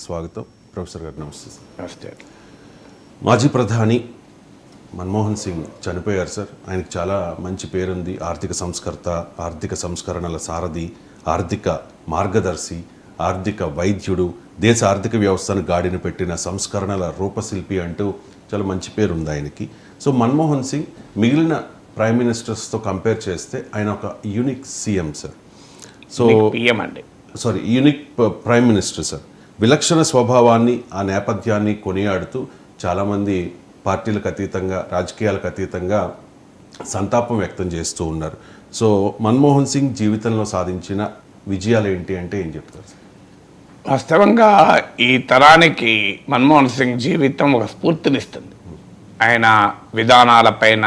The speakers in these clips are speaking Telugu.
స్వాగతం. ప్రొఫెసర్ గారు నమస్తే సార్. నమస్తే. మాజీ ప్రధాని మన్మోహన్ సింగ్ చనిపోయారు సార్. ఆయనకు చాలా మంచి పేరుంది. ఆర్థిక సంస్కర్త, ఆర్థిక సంస్కరణల సారథి, ఆర్థిక మార్గదర్శి, ఆర్థిక వైద్యుడు, దేశ ఆర్థిక వ్యవస్థను గాడిన పెట్టిన సంస్కరణల రూపశిల్పి అంటూ చాలా మంచి పేరు ఉంది ఆయనకి. సో మన్మోహన్ సింగ్ మిగిలిన ప్రైమ్ మినిస్టర్స్తో కంపేర్ చేస్తే ఆయన ఒక unique CM sir. So unique prime minister sir. విలక్షణ స్వభావాన్ని, ఆ నేపథ్యాన్ని కొనియాడుతూ చాలామంది పార్టీలకు అతీతంగా, రాజకీయాలకు అతీతంగా సంతాపం వ్యక్తం చేస్తూ ఉన్నారు. సో మన్మోహన్ సింగ్ జీవితంలో సాధించిన విజయాలు ఏంటి అంటే ఏం చెప్తారు సార్? వాస్తవంగా ఈ తరానికి మన్మోహన్ సింగ్ జీవితం ఒక స్ఫూర్తినిస్తుంది. ఆయన విధానాలపైన,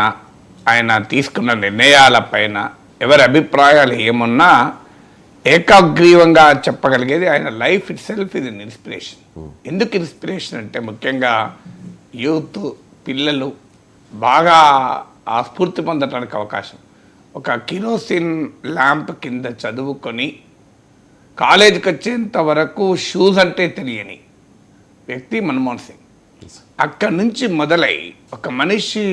ఆయన తీసుకున్న నిర్ణయాలపైన ఎవరి అభిప్రాయాలు ఏమున్నా ఏకాగ్రీవంగా చెప్పగలిగేది ఆయన లైఫ్ ఇట్ సెల్ఫ్ ఇది ఇన్స్పిరేషన్. ఎందుకు ఇన్స్పిరేషన్ అంటే ముఖ్యంగా యూత్, పిల్లలు బాగా ఆ స్ఫూర్తి పొందడానికి అవకాశం. ఒక కిరోసిన్ ల్యాంప్ కింద చదువుకొని కాలేజీకి వచ్చేంత వరకు షూస్ అంటే తెలియని వ్యక్తి మన్మోహన్ సింగ్. అక్కడి నుంచి మొదలై ఒక మనిషి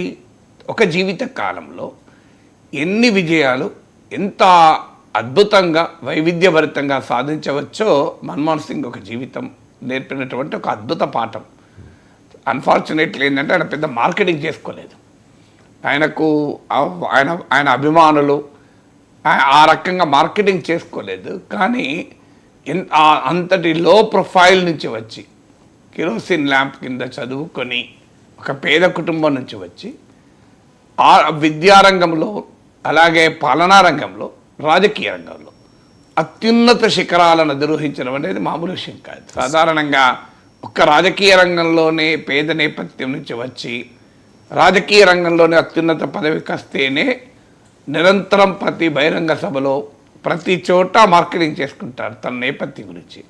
ఒక జీవిత కాలంలో ఎన్ని విజయాలు, ఎంత అద్భుతంగా వైవిధ్యభరితంగా సాధించవచ్చో మన్మోహన్ సింగ్ ఒక జీవితం నేర్పినటువంటి ఒక అద్భుత పాఠం. అన్ఫార్చునేట్లీ ఏంటంటే ఆయన పెద్ద మార్కెటింగ్ చేసుకోలేదు. ఆయనకు ఆయన అభిమానులు ఆ రకంగా మార్కెటింగ్ చేసుకోలేదు. కానీ అంతటి లో ప్రొఫైల్ నుంచి వచ్చి కిరోసిన్ ల్యాంప్ కింద చదువుకొని ఒక పేద కుటుంబం నుంచి వచ్చి ఆ విద్యారంగంలో, అలాగే పాలనా రంగంలో, రాజకీయ రంగంలో అత్యున్నత శిఖరాలను అధిరోహించడం అనేది మామూలు విషయం కాదు. సాధారణంగా ఒక్క రాజకీయ రంగంలోనే పేద నేపథ్యం నుంచి వచ్చి రాజకీయ రంగంలోనే అత్యున్నత పదవికి వస్తేనే నిరంతరం ప్రతి బహిరంగ సభలో ప్రతి చోట మార్కెటింగ్ చేసుకుంటారు తన నేపథ్యం గురించి.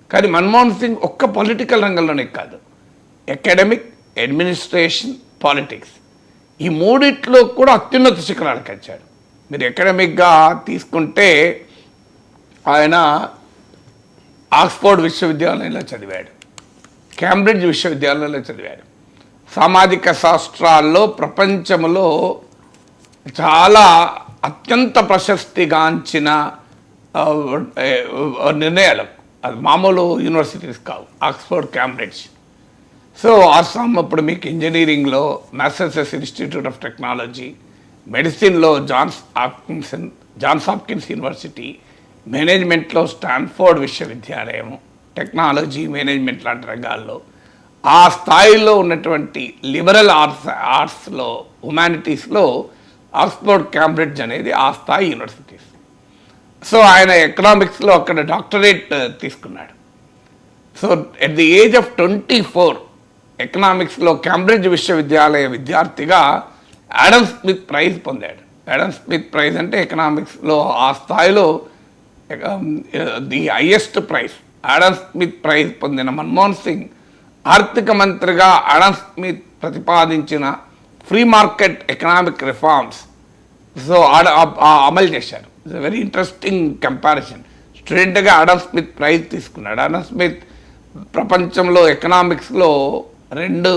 కానీ మన్మోహన్ సింగ్ ఒక్క పొలిటికల్ రంగంలోనే కాదు, అకాడమిక్, అడ్మినిస్ట్రేషన్, పాలిటిక్స్ ఈ మూడిట్లో కూడా అత్యున్నత శిఖరాలకు వచ్చాడు. మీరు అకాడమిక్గా తీసుకుంటే ఆయన ఆక్స్ఫోర్డ్ విశ్వవిద్యాలయంలో చదివాడు, కేంబ్రిడ్జ్ విశ్వవిద్యాలయంలో చదివాడు. సామాజిక శాస్త్రాల్లో ప్రపంచంలో చాలా అత్యంత ప్రశస్తిగాంచిన నిర్ణయాలు, అది మామూలు యూనివర్సిటీస్ కావు, ఆక్స్ఫోర్డ్, కేంబ్రిడ్జ్. సో ఆసాం అప్పుడు మీకు ఇంజనీరింగ్లో మ్యాసచ్యూసెట్స్ ఇన్స్టిట్యూట్ ఆఫ్ టెక్నాలజీ, మెడిసిన్లో జాన్స్ హాప్కిన్స్ యూనివర్సిటీ, మేనేజ్మెంట్లో స్టాన్ఫోర్డ్ విశ్వవిద్యాలయం, టెక్నాలజీ, మేనేజ్మెంట్ లాంటి రంగాల్లో ఆ స్థాయిలో ఉన్నటువంటి లిబరల్ ఆర్ట్స్లో, హ్యుమానిటీస్లో ఆక్స్ఫోర్డ్, కేంబ్రిడ్జ్ అనేది ఆ స్థాయి యూనివర్సిటీస్. సో ఆయన ఎకనామిక్స్లో అక్కడ డాక్టరేట్ తీసుకున్నాడు. So at the age of 24 ఎకనామిక్స్లో కేంబ్రిడ్జ్ విశ్వవిద్యాలయ విద్యార్థిగా యాడమ్ స్మిత్ ప్రైజ్ పొందాడు. యాడమ్ స్మిత్ ప్రైజ్ అంటే ఎకనామిక్స్లో ఆ స్థాయిలో the highest prize. Adam Smith prize పొందిన మన్మోహన్ సింగ్ ఆర్థిక మంత్రిగా యాడమ్ స్మిత్ ప్రతిపాదించిన ఫ్రీ మార్కెట్ ఎకనామిక్ రిఫార్మ్స్ అమలు చేశారు. It's very interesting comparison. స్టూడెంట్గా యాడమ్ స్మిత్ ప్రైజ్ తీసుకున్నాడు. యాడమ్ స్మిత్ ప్రపంచంలో ఎకనామిక్స్లో 2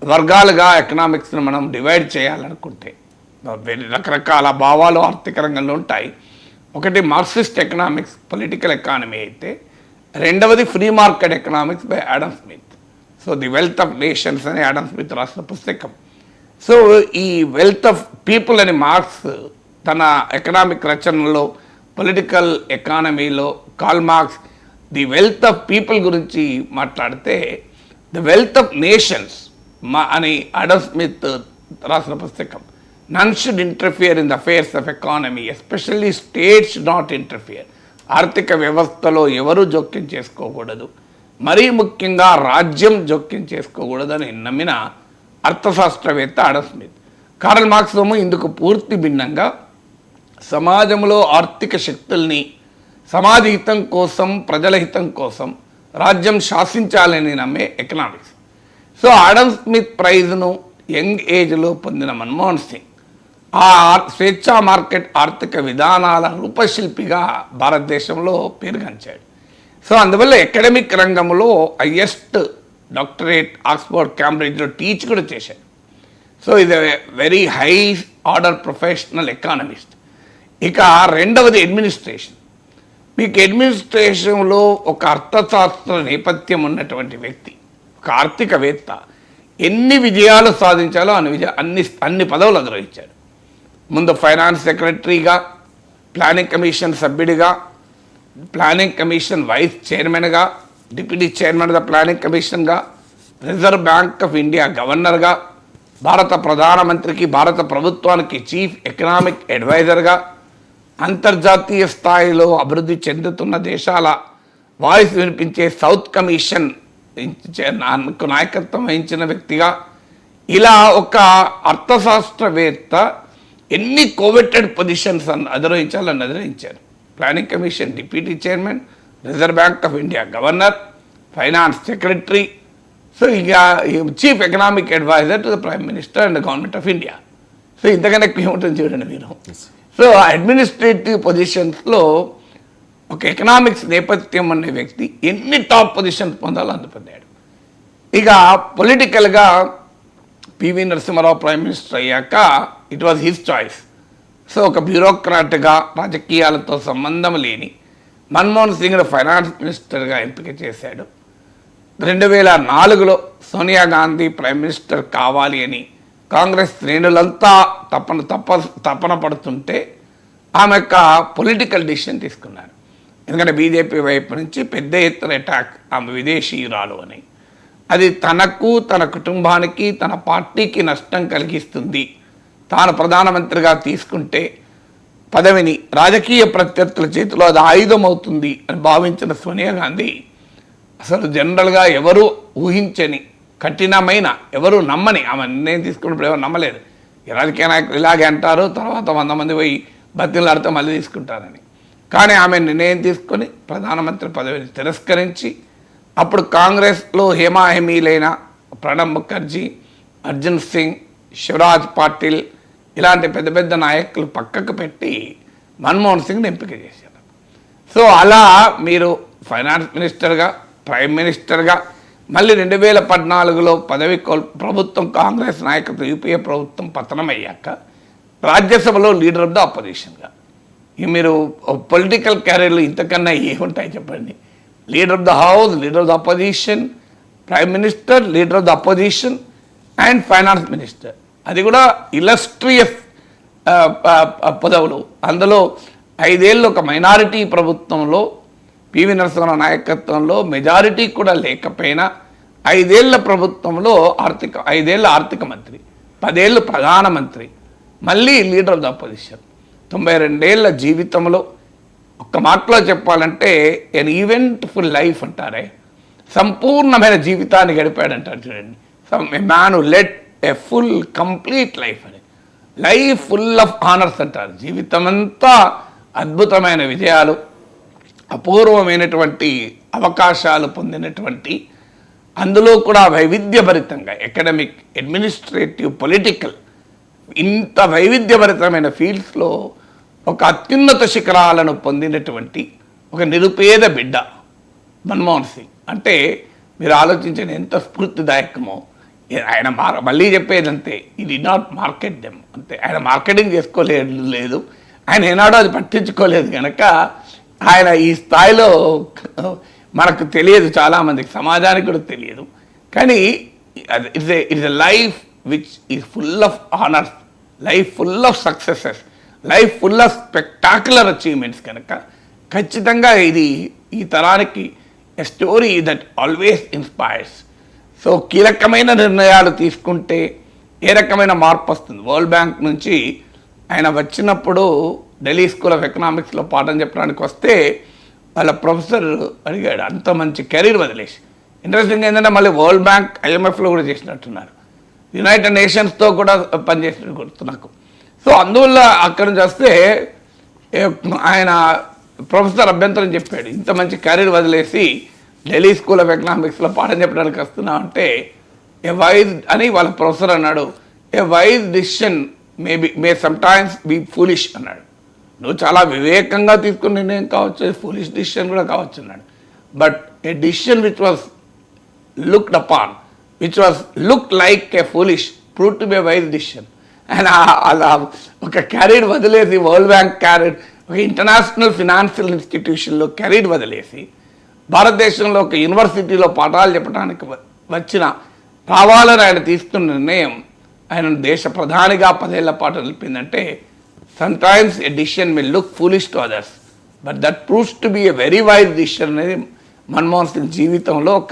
వర్గాలుగా ఎకనామిక్స్ని మనం డివైడ్ చేయాలనుకుంటే రకరకాల భావాలు ఆర్థిక రంగంలో ఉంటాయి. ఒకటి మార్క్సిస్ట్ ఎకనామిక్స్, పొలిటికల్ ఎకానమీ అయితే, రెండవది free market economics by Adam Smith. So the wealth of nations అని యాడమ్ స్మిత్ రాసిన పుస్తకం. సో ఈ వెల్త్ ఆఫ్ పీపుల్ అని మార్క్స్ తన ఎకనామిక్ రచనలో, పొలిటికల్ ఎకానమీలో Karl Marx the wealth of people గురించి మాట్లాడితే ది వెల్త్ ఆఫ్ నేషన్స్ అని యాడమ్ స్మిత్ రాసిన పుస్తకం. None should interfere in the affairs of economy, especially states not interfere. ఆర్థిక వ్యవస్థలో ఎవరు జోక్యం చేసుకోకూడదు, మరీ ముఖ్యంగా రాజ్యం జోక్యం చేసుకోకూడదని నమ్మిన అర్థశాస్త్రవేత్త యాడమ్ స్మిత్. కార్ల్ మార్క్స్ ఇందుకు పూర్తి భిన్నంగా సమాజంలో ఆర్థిక శక్తుల్ని సమాజ హితం కోసం, ప్రజల హితం కోసం రాజ్యం శాసించాలని నమ్మే ఎకనామిక్స్. సో యాడమ్ స్మిత్ ప్రైజ్ను యంగ్ ఏజ్లో పొందిన మన్మోహన్ సింగ్ ఆ స్వేచ్ఛా మార్కెట్ ఆర్థిక విధానాల రూపశిల్పిగా భారతదేశంలో పేరుగాంచాడు. సో అందువల్ల అకాడమిక్ రంగంలో హయ్యెస్ట్ డాక్టరేట్ ఆక్స్ఫర్డ్ క్యాంబ్రిడ్జ్లో టీచ్ కూడా చేశారు. సో ఇది very high order professional economist. ఇక రెండవది అడ్మినిస్ట్రేషన్. మీకు అడ్మినిస్ట్రేషన్లో ఒక అర్థశాస్త్ర నేపథ్యం ఉన్నటువంటి వ్యక్తి, ఒక ఆర్థికవేత్త ఎన్ని విజయాలు సాధించాలో అన్ని పదవులు అధిరోహించాడు. ముందు ఫైనాన్స్ సెక్రటరీగా, ప్లానింగ్ కమిషన్ సభ్యుడిగా, ప్లానింగ్ కమిషన్ వైస్ చైర్మన్గా, డిప్యూటీ చైర్మన్ ద ప్లానింగ్ కమిషన్గా, రిజర్వ్ బ్యాంక్ ఆఫ్ ఇండియా గవర్నర్గా, భారత ప్రధానమంత్రికి, భారత ప్రభుత్వానికి చీఫ్ ఎకనామిక్ అడ్వైజర్గా, అంతర్జాతీయ స్థాయిలో అభివృద్ధి చెందుతున్న దేశాల వాయిస్ వినిపించే సౌత్ కమిషన్ నాయకత్వం వహించిన వ్యక్తిగా, ఇలా ఒక అర్థశాస్త్రవేత్త ఎన్ని కోవెటెడ్ పొజిషన్స్ అధిరోహించారు. Planning commission deputy chairman, Reserve Bank of India governor, finance secretary, so ఇక chief economic adviser to the prime minister and government of India. So ఇంతకన్నా ఏముంటుంది చూడండి మీరు. సో అడ్మినిస్ట్రేటివ్ పొజిషన్స్లో ఒక ఎకనామిక్స్ నేపథ్యం అనే వ్యక్తి ఎన్ని టాప్ పొజిషన్స్ పొందాలో అంత పొందాడు. ఇక పొలిటికల్గా పివి నరసింహారావు ప్రైమ్ మినిస్టర్ అయ్యాక it was his choice. So ఒక బ్యూరోక్రాట్గా, రాజకీయాలతో సంబంధం లేని మన్మోహన్ సింగ్ను ఫైనాన్స్ మినిస్టర్గా ఎంపిక చేశాడు. 2004లో సోనియా గాంధీ ప్రైమ్ మినిస్టర్ కావాలి అని కాంగ్రెస్ శ్రేణులంతా తపన పడుతుంటే ఆమె యొక్క పొలిటికల్ డిసిషన్ తీసుకున్నారు. ఎందుకంటే బీజేపీ వైపు నుంచి పెద్ద ఎత్తున అటాక్, ఆమె విదేశీయురాలు అని, అది తనకు, తన కుటుంబానికి, తన పార్టీకి నష్టం కలిగిస్తుంది, తాను ప్రధానమంత్రిగా తీసుకుంటే పదవిని రాజకీయ ప్రత్యర్థుల చేతిలో అది ఆయుధం అవుతుంది అని భావించిన సోనియా గాంధీ అసలు జనరల్గా ఎవరు ఊహించని కఠినమైన, ఎవరు నమ్మని ఆమె నిర్ణయం తీసుకున్నప్పుడు ఎవరు నమ్మలేదు. ఈ రాజకీయ నాయకులు ఇలాగే అంటారు, తర్వాత 100 మంది పోయి బతిలాడితే మళ్ళీ తీసుకుంటారని. కానీ ఆమె నిర్ణయం తీసుకొని ప్రధానమంత్రి పదవిని తిరస్కరించి అప్పుడు కాంగ్రెస్లో హేమాహేమీలైన ప్రణబ్ ముఖర్జీ, అర్జున్ సింగ్, శివరాజ్ పాటిల్ ఇలాంటి పెద్ద పెద్ద నాయకులు పక్కకు పెట్టి మన్మోహన్ సింగ్ని ఎంపిక చేశారు. సో అలా మీరు ఫైనాన్స్ మినిస్టర్గా, ప్రైమ్ మినిస్టర్గా, మళ్ళీ 2014లో ప్రభుత్వం కాంగ్రెస్ నాయకత్వం యూపీఏ ప్రభుత్వం పతనమయ్యాక రాజ్యసభలో లీడర్ ఆఫ్ ద అపోజిషన్గా, ఇక మీరు పొలిటికల్ క్యారియర్లు ఇంతకన్నా ఏముంటాయి చెప్పండి. Leader of the house, leader of the opposition, prime minister, leader of the opposition and finance minister. అది కూడా ఇలస్ట్రియస్ పదవులు. అందులో 5 ఏళ్ళు ఒక మైనారిటీ ప్రభుత్వంలో పివి నరసింహారావు నాయకత్వంలో మెజారిటీ కూడా లేకపోయినా 5 ఏళ్ల ప్రభుత్వంలో 5 ఏళ్ళ ఆర్థిక మంత్రి, 10 ఏళ్ళు ప్రధానమంత్రి, మళ్ళీ లీడర్ ఆఫ్ ద అపోజిషన్. 92 ఏళ్ళ జీవితంలో ఒక్క మాటలో చెప్పాలంటే ఎన్ ఈవెంట్ఫుల్ లైఫ్ అంటారే, సంపూర్ణమైన జీవితాన్ని గడిపాడంటారు చూడండి. A man who led a full complete life అని. లైఫ్ ఫుల్ ఆఫ్ ఆనర్స్ అంటారు. జీవితం అంతా అద్భుతమైన విజయాలు, అపూర్వమైనటువంటి అవకాశాలు పొందినటువంటి, అందులో కూడా వైవిధ్యభరితంగా అకాడమిక్, అడ్మినిస్ట్రేటివ్, పొలిటికల్, ఇంత వైవిధ్యభరితమైన ఫీల్డ్స్లో ఒక అత్యున్నత శిఖరాలను పొందినటువంటి ఒక నిరుపేద బిడ్డ మన్మోహన్ సింగ్. అంటే మీరు ఆలోచించిన ఎంత స్ఫూర్తిదాయకమో. ఆయన మళ్ళీ చెప్పేదంతే, ఈ డి నాట్ మార్కెట్ దెమ్, అంతే. ఆయన మార్కెటింగ్ చేసుకోలేదు, ఆయన ఏనాడో అది పట్టించుకోలేదు కనుక ఆయన ఈ స్థాయిలో మనకు తెలియదు, చాలామందికి, సమాజానికి కూడా తెలియదు. కానీ it's a life which is full of honours, life full of successes, life full of spectacular achievements కనుక ఖచ్చితంగా ఇది ఈ తరానికి a story that always inspires. So కీలకమైన నిర్ణయాలు తీసుకుంటే ఏ రకమైన మార్పు వస్తుంది. వరల్డ్ బ్యాంక్ నుంచి ఆయన వచ్చినప్పుడు ఢిల్లీ స్కూల్ ఆఫ్ ఎకనామిక్స్లో పాఠం చెప్పడానికి వస్తే వాళ్ళ ప్రొఫెసర్ అడిగాడు, అంత మంచి కెరీర్ వదిలేసి. ఇంట్రెస్టింగ్ ఏంటంటే మళ్ళీ వరల్డ్ బ్యాంక్, IMFలో కూడా చేసినట్టున్నారు, యునైటెడ్ నేషన్స్తో కూడా పనిచేసినట్టు గుర్తు నాకు. సో అందువల్ల అక్కడి నుంచి వస్తే ఆయన ప్రొఫెసర్ అభ్యంతరం చెప్పాడు, ఇంత మంచి కెరీర్ వదిలేసి ఢిల్లీ స్కూల్ ఆఫ్ ఎకనామిక్స్లో పాఠం చెప్పడానికి వస్తున్నా అంటే ఏ వైజ్ అని వాళ్ళ ప్రొఫెసర్ అన్నాడు. A wise decision may sometimes be foolish అన్నాడు. నువ్వు చాలా వివేకంగా తీసుకున్న నిర్ణయం కావచ్చు, ఫూలిష్ డిసిషన్ కూడా కావచ్చు అన్నాడు. but a decision which was looked upon, which was looked like a foolish, proved to be a wise decision. And అలా ఒక క్యారీడ్ వదిలేసి, వరల్డ్ బ్యాంక్ క్యారీడ్, ఒక ఇంటర్నేషనల్ ఫినాన్షియల్ ఇన్స్టిట్యూషన్లో క్యారీడ్ వదిలేసి, భారతదేశంలో ఒక యూనివర్సిటీలో పాఠాలు చెప్పడానికి వచ్చిన రావాలని ఆయన తీసుకున్న నిర్ణయం ఆయన దేశ ప్రధానిగా 10 ఏళ్ల పాటు నిలిపిందంటే, sometimes a decision may look foolish to others, but that proves to be a very wise decision అనేది మన్మోహన్ సింగ్ జీవితంలో